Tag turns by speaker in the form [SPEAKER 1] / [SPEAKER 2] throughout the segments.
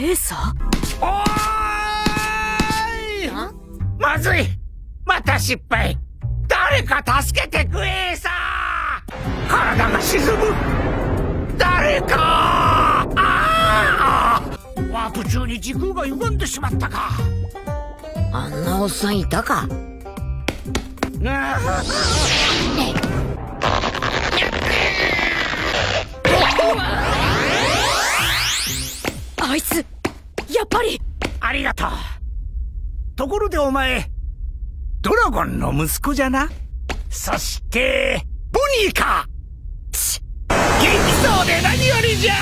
[SPEAKER 1] エーサー。
[SPEAKER 2] おーい。まずい。また失敗。誰か助けてくれさ。体が沈む。誰か。ワープ中に時空が歪んでしまったか。
[SPEAKER 3] あんなおっさんいたか。
[SPEAKER 1] あいつやっぱり。
[SPEAKER 2] ありがとう。ところでお前ドラゴンの息子じゃな。そしてボニーか。元気そうで何よりじゃ。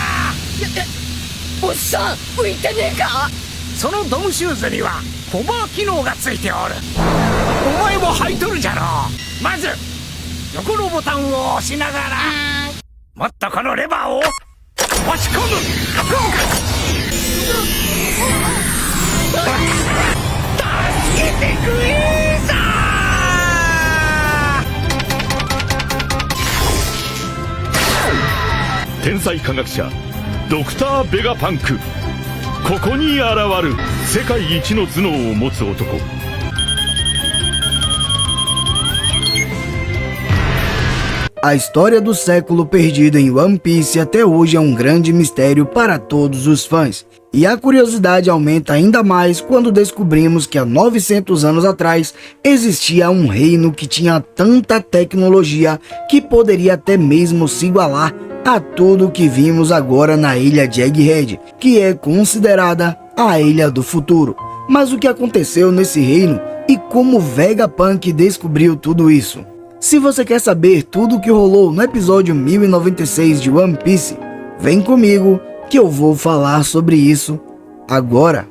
[SPEAKER 3] おっさん浮いてねえか。
[SPEAKER 2] そのドムシューズにはホバー機能がついておる。お前も履いとるじゃろう。まず横のボタンを押しながらもっとこのレバーを押し込む。助けてくれさ。
[SPEAKER 4] 天才科学者ドクター・ベガパンク。ここに現る世界一の頭脳を持つ男。
[SPEAKER 5] A história do século perdido em One Piece até hoje é um grande mistério para todos os fãs. E a curiosidade aumenta ainda mais quando descobrimos que há 900 anos atrás existia um reino que tinha tanta tecnologia que poderia até mesmo se igualar a tudo que vimos agora na ilha de Egghead, que é considerada a Ilha do Futuro. Mas o que aconteceu nesse reino e como Vegapunk descobriu tudo isso? Se você quer saber tudo o que rolou no episódio 1096 de One Piece, vem comigo que eu vou falar sobre isso agora.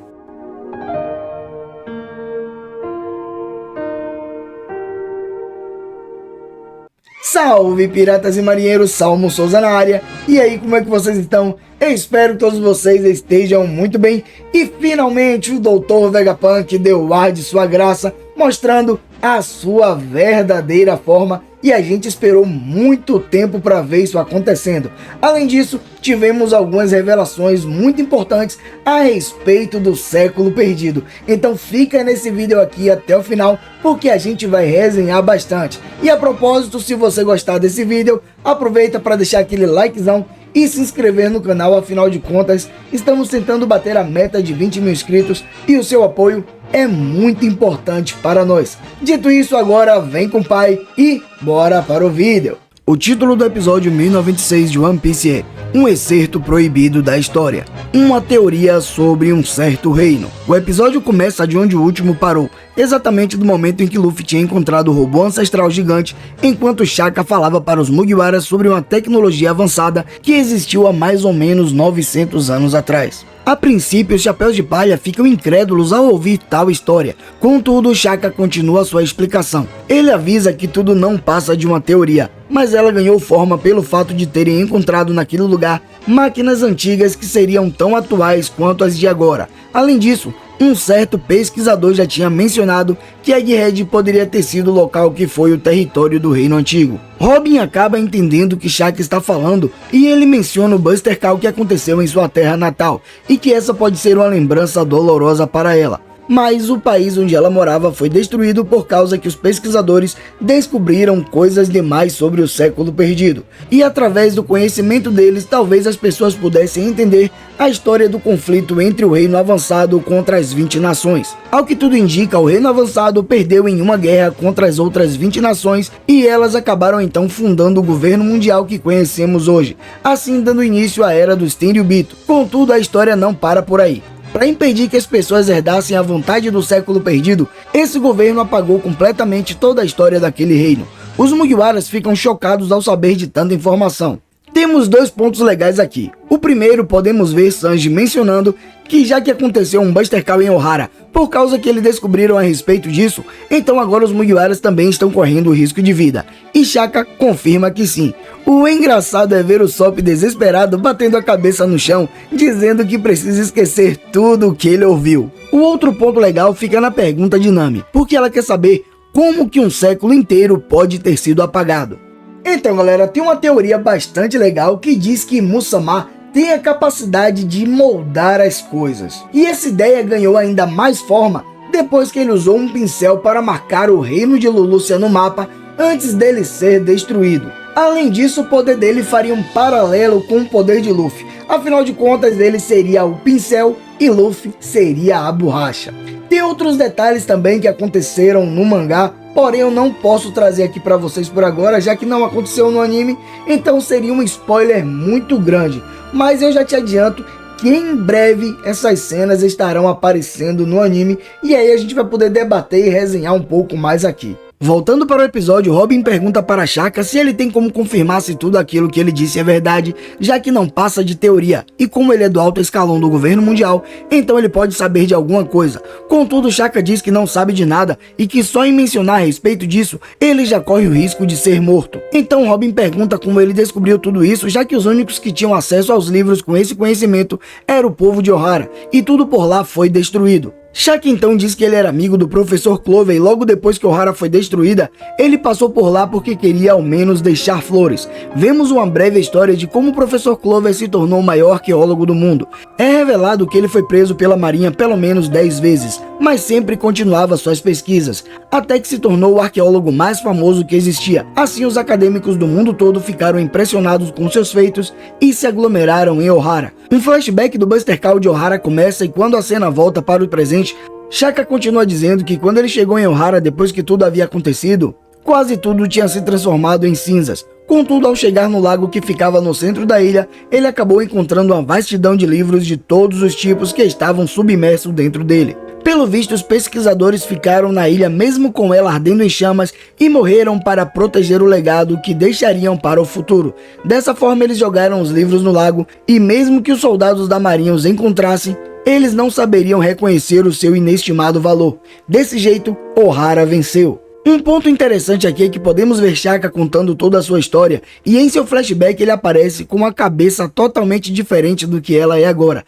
[SPEAKER 5] Salve piratas e marinheiros, Salmo Souza na área. E aí, como é que vocês estão? Eu espero que todos vocês estejam muito bem. E finalmente o Dr. Vegapunk deu o ar de sua graça, mostrando a sua verdadeira forma, e a gente esperou muito tempo para ver isso acontecendo. Além disso, tivemos algumas revelações muito importantes a respeito do século perdido. Então fica nesse vídeo aqui até o final, porque a gente vai resenhar bastante. E a propósito, se você gostar desse vídeo, aproveita para deixar aquele likezão e se inscrever no canal. Afinal de contas, estamos tentando bater a meta de 20 mil inscritos e o seu apoio é muito importante para nós. Dito isso, agora vem com o pai e bora para o vídeo. O título do episódio 1096 de One Piece é Um Excerto Proibido da História, uma teoria sobre um certo reino. O episódio começa de onde o último parou, exatamente do momento em que Luffy tinha encontrado o robô ancestral gigante, enquanto Shaka falava para os Mugiwaras sobre uma tecnologia avançada que existiu há mais ou menos 900 anos atrás. A princípio, os Chapéus de Palha ficam incrédulos ao ouvir tal história. Contudo, Shaka continua sua explicação. Ele avisa que tudo não passa de uma teoria, mas ela ganhou forma pelo fato de terem encontrado naquele lugar máquinas antigas que seriam tão atuais quanto as de agora. Além disso, um certo pesquisador já tinha mencionado que Egghead poderia ter sido o local que foi o território do reino antigo. Robin acaba entendendo o que Shaka está falando e ele menciona o Buster Call que aconteceu em sua terra natal e que essa pode ser uma lembrança dolorosa para ela. Mas o país onde ela morava foi destruído por causa que os pesquisadores descobriram coisas demais sobre o século perdido. E através do conhecimento deles, talvez as pessoas pudessem entender a história do conflito entre o Reino Avançado contra as 20 nações. Ao que tudo indica, o Reino Avançado perdeu em uma guerra contra as outras 20 nações e elas acabaram então fundando o governo mundial que conhecemos hoje, assim dando início à Era dos Tenryubito. Contudo, a história não para por aí. Para impedir que as pessoas herdassem a vontade do século perdido, esse governo apagou completamente toda a história daquele reino. Os Mugiwaras ficam chocados ao saber de tanta informação. Temos dois pontos legais aqui. O primeiro, podemos ver Sanji mencionando que já que aconteceu um Buster Call em Ohara, por causa que eles descobriram a respeito disso, então agora os Mugiwaras também estão correndo o risco de vida. E Shaka confirma que sim. O engraçado é ver o Sop desesperado batendo a cabeça no chão, dizendo que precisa esquecer tudo o que ele ouviu. O outro ponto legal fica na pergunta de Nami, porque ela quer saber como que um século inteiro pode ter sido apagado. Então galera, tem uma teoria bastante legal que diz que Musamá tem a capacidade de moldar as coisas. E essa ideia ganhou ainda mais forma depois que ele usou um pincel para marcar o reino de Lulucia no mapa antes dele ser destruído. Além disso, o poder dele faria um paralelo com o poder de Luffy. Afinal de contas, ele seria o pincel e Luffy seria a borracha. Tem outros detalhes também que aconteceram no mangá, porém eu não posso trazer aqui para vocês por agora, já que não aconteceu no anime, então seria um spoiler muito grande. Mas eu já te adianto que em breve essas cenas estarão aparecendo no anime, e aí a gente vai poder debater e resenhar um pouco mais aqui. Voltando para o episódio, Robin pergunta para Shaka se ele tem como confirmar se tudo aquilo que ele disse é verdade, já que não passa de teoria, e como ele é do alto escalão do governo mundial, então ele pode saber de alguma coisa. Contudo, Shaka diz que não sabe de nada e que só em mencionar a respeito disso, ele já corre o risco de ser morto. Então Robin pergunta como ele descobriu tudo isso, já que os únicos que tinham acesso aos livros com esse conhecimento era o povo de Ohara, e tudo por lá foi destruído. Shaka então diz que ele era amigo do professor Clover e logo depois que Ohara foi destruída, ele passou por lá porque queria ao menos deixar flores. Vemos uma breve história de como o professor Clover se tornou o maior arqueólogo do mundo. É revelado que ele foi preso pela marinha pelo menos 10 vezes, mas sempre continuava suas pesquisas, até que se tornou o arqueólogo mais famoso que existia. Assim, os acadêmicos do mundo todo ficaram impressionados com seus feitos e se aglomeraram em Ohara. Um flashback do Buster Call de Ohara começa e quando a cena volta para o presente, Shaka continua dizendo que quando ele chegou em Ohara depois que tudo havia acontecido, quase tudo tinha se transformado em cinzas. Contudo, ao chegar no lago que ficava no centro da ilha, ele acabou encontrando uma vastidão de livros de todos os tipos que estavam submersos dentro dele. Pelo visto, os pesquisadores ficaram na ilha mesmo com ela ardendo em chamas e morreram para proteger o legado que deixariam para o futuro. Dessa forma, eles jogaram os livros no lago e mesmo que os soldados da marinha os encontrassem, eles não saberiam reconhecer o seu inestimado valor. Desse jeito, Ohara venceu. Um ponto interessante aqui é que podemos ver Shaka contando toda a sua história e em seu flashback ele aparece com uma cabeça totalmente diferente do que ela é agora.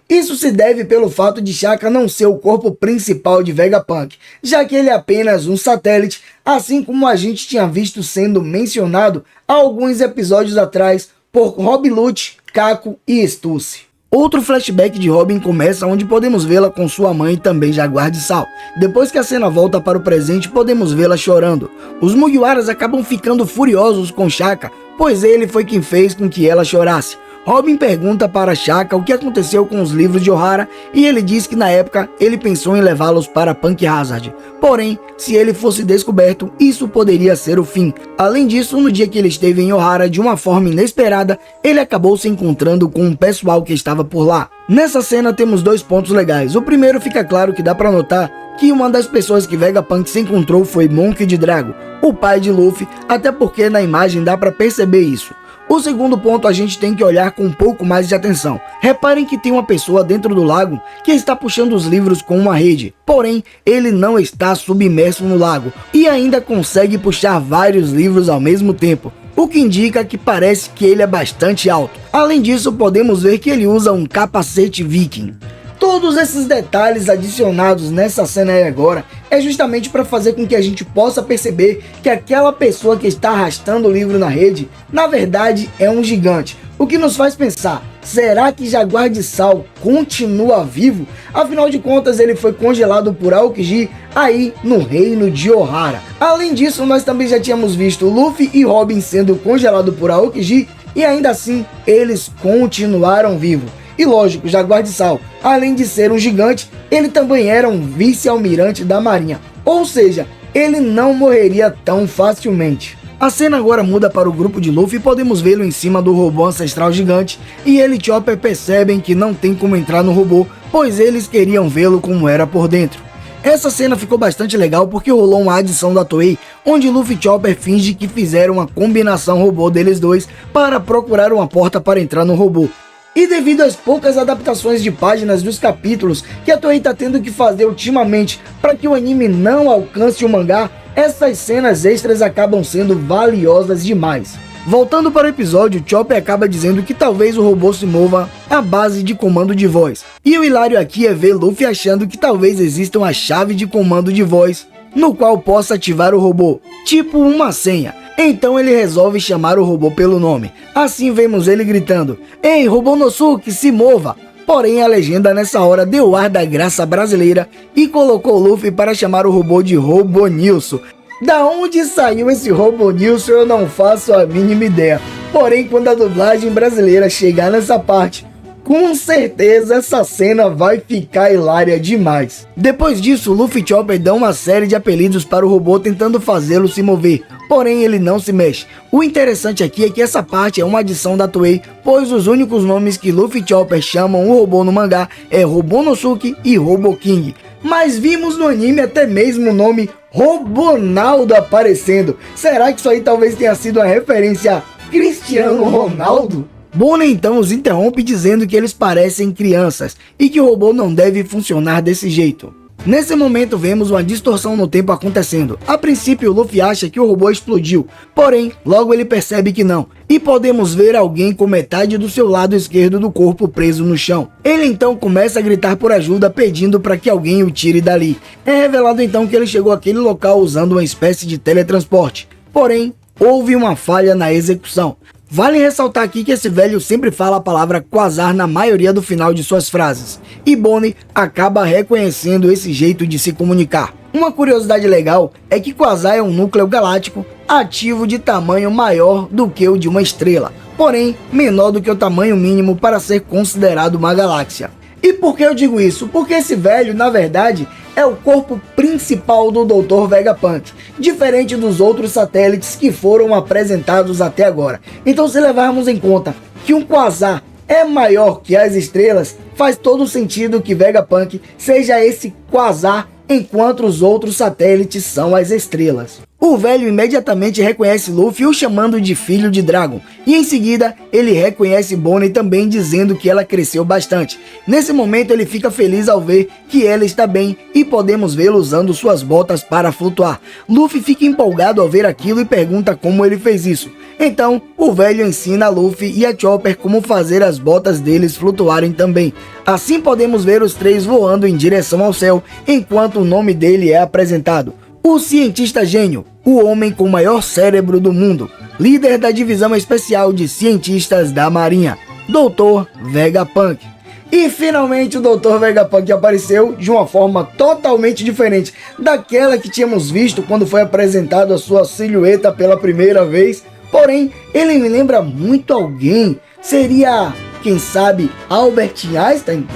[SPEAKER 5] Isso se deve pelo fato de Shaka não ser o corpo principal de Vegapunk, já que ele é apenas um satélite, assim como a gente tinha visto sendo mencionado há alguns episódios atrás por Rob Lute, Kako e Stussy. Outro flashback de Robin começa onde podemos vê-la com sua mãe, também Jaguar de Sal. Depois que a cena volta para o presente, podemos vê-la chorando. Os Mugiwaras acabam ficando furiosos com Shaka, pois ele foi quem fez com que ela chorasse. Robin pergunta para Shaka o que aconteceu com os livros de Ohara e ele diz que na época ele pensou em levá-los para Punk Hazard. Porém, se ele fosse descoberto, isso poderia ser o fim. Além disso, no dia que ele esteve em Ohara, de uma forma inesperada, ele acabou se encontrando com um pessoal que estava por lá. Nessa cena temos dois pontos legais. O primeiro, fica claro que dá para notar que uma das pessoas que Vegapunk se encontrou foi Monkey D. Drago, o pai de Luffy, até porque na imagem dá para perceber isso. O segundo ponto a gente tem que olhar com um pouco mais de atenção. Reparem que tem uma pessoa dentro do lago que está puxando os livros com uma rede. Porém, ele não está submerso no lago e ainda consegue puxar vários livros ao mesmo tempo, o que indica que parece que ele é bastante alto. Além disso, podemos ver que ele usa um capacete viking. Todos esses detalhes adicionados nessa cena aí agora é justamente para fazer com que a gente possa perceber que aquela pessoa que está arrastando o livro na rede, na verdade é um gigante. O que nos faz pensar, será que Jaguar de Sal continua vivo? Afinal de contas, ele foi congelado por Aokiji aí no reino de Ohara. Além disso, nós também já tínhamos visto Luffy e Robin sendo congelados por Aokiji e ainda assim eles continuaram vivos. E lógico, Jaguar de Sal, além de ser um gigante, ele também era um vice-almirante da marinha. Ou seja, ele não morreria tão facilmente. A cena agora muda para o grupo de Luffy e podemos vê-lo em cima do robô ancestral gigante. E ele e Chopper percebem que não tem como entrar no robô, pois eles queriam vê-lo como era por dentro. Essa cena ficou bastante legal porque rolou uma adição da Toei, onde Luffy e Chopper fingem que fizeram uma combinação robô deles dois para procurar uma porta para entrar no robô. E devido às poucas adaptações de páginas dos capítulos que a Toei está tendo que fazer ultimamente para que o anime não alcance o mangá, essas cenas extras acabam sendo valiosas demais. Voltando para o episódio, Chopper acaba dizendo que talvez o robô se mova à base de comando de voz. E o hilário aqui é ver Luffy achando que talvez exista uma chave de comando de voz no qual possa ativar o robô, tipo uma senha. Então ele resolve chamar o robô pelo nome. Assim vemos ele gritando: "Ei, Robonosuke, se mova!" Porém, a legenda nessa hora deu ar da graça brasileira e colocou Luffy para chamar o robô de Robonilson. Da onde saiu esse Robonilson eu não faço a mínima ideia. Porém, quando a dublagem brasileira chegar nessa parte, com certeza essa cena vai ficar hilária demais. Depois disso, Luffy e Chopper dão uma série de apelidos para o robô tentando fazê-lo se mover, porém ele não se mexe. O interessante aqui é que essa parte é uma adição da Toei, pois os únicos nomes que Luffy e Chopper chamam o robô no mangá é Robonosuke e Robo King. Mas vimos no anime até mesmo o nome Robonaldo aparecendo. Será que isso aí talvez tenha sido uma referência a Cristiano Ronaldo? Bonnie então os interrompe dizendo que eles parecem crianças e que o robô não deve funcionar desse jeito. Nesse momento vemos uma distorção no tempo acontecendo. A princípio Luffy acha que o robô explodiu, porém logo ele percebe que não, e podemos ver alguém com metade do seu lado esquerdo do corpo preso no chão. Ele então começa a gritar por ajuda, pedindo para que alguém o tire dali. É revelado então que ele chegou àquele local usando uma espécie de teletransporte, porém houve uma falha na execução. Vale ressaltar aqui que esse velho sempre fala a palavra quasar na maioria do final de suas frases, e Bonnie acaba reconhecendo esse jeito de se comunicar. Uma curiosidade legal é que quasar é um núcleo galáctico ativo de tamanho maior do que o de uma estrela, porém menor do que o tamanho mínimo para ser considerado uma galáxia. E por que eu digo isso? Porque esse velho, na verdade, é o corpo principal do Dr. Vegapunk, diferente dos outros satélites que foram apresentados até agora. Então, se levarmos em conta que um quasar é maior que as estrelas, faz todo sentido que Vegapunk seja esse quasar, enquanto os outros satélites são as estrelas. O velho imediatamente reconhece Luffy o chamando de filho de Dragon, e em seguida ele reconhece Bonnie também, dizendo que ela cresceu bastante. Nesse momento ele fica feliz ao ver que ela está bem e podemos vê-lo usando suas botas para flutuar. Luffy fica empolgado ao ver aquilo e pergunta como ele fez isso. Então o velho ensina a Luffy e a Chopper como fazer as botas deles flutuarem também. Assim podemos ver os três voando em direção ao céu, enquanto o nome dele é apresentado: o cientista gênio, o homem com o maior cérebro do mundo, líder da divisão especial de cientistas da Marinha, Dr. Vegapunk. E finalmente o Dr. Vegapunk apareceu de uma forma totalmente diferente daquela que tínhamos visto quando foi apresentado a sua silhueta pela primeira vez. Porém, ele me lembra muito alguém. Seria, quem sabe, Albert Einstein?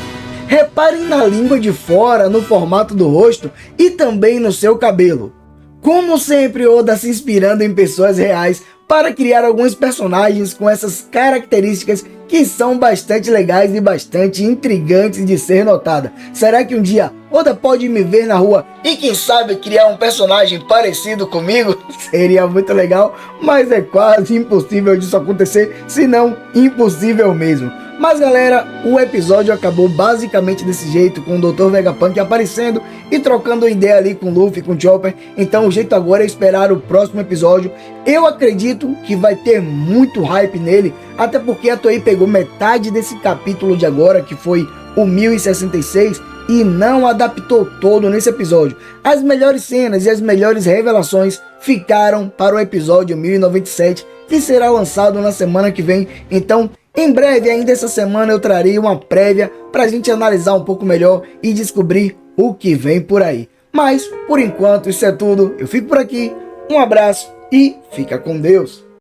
[SPEAKER 5] Reparem na língua de fora, no formato do rosto e também no seu cabelo. Como sempre, Oda se inspirando em pessoas reais para criar alguns personagens com essas características que são bastante legais e bastante intrigantes de ser notada. Será que um dia Oda pode me ver na rua e quem sabe criar um personagem parecido comigo? Seria muito legal, mas é quase impossível disso acontecer, se não impossível mesmo. Mas galera, o episódio acabou basicamente desse jeito, com o Dr. Vegapunk aparecendo e trocando ideia ali com Luffy, com Chopper. Então o jeito agora é esperar o próximo episódio. Eu acredito que vai ter muito hype nele, até porque a Toei pegou metade desse capítulo de agora, que foi o 1066, e não adaptou todo nesse episódio. As melhores cenas e as melhores revelações ficaram para o episódio 1097, que será lançado na semana que vem. Então, em breve, ainda essa semana, eu trarei uma prévia para a gente analisar um pouco melhor e descobrir o que vem por aí. Mas, por enquanto, isso é tudo. Eu fico por aqui, um abraço e fica com Deus.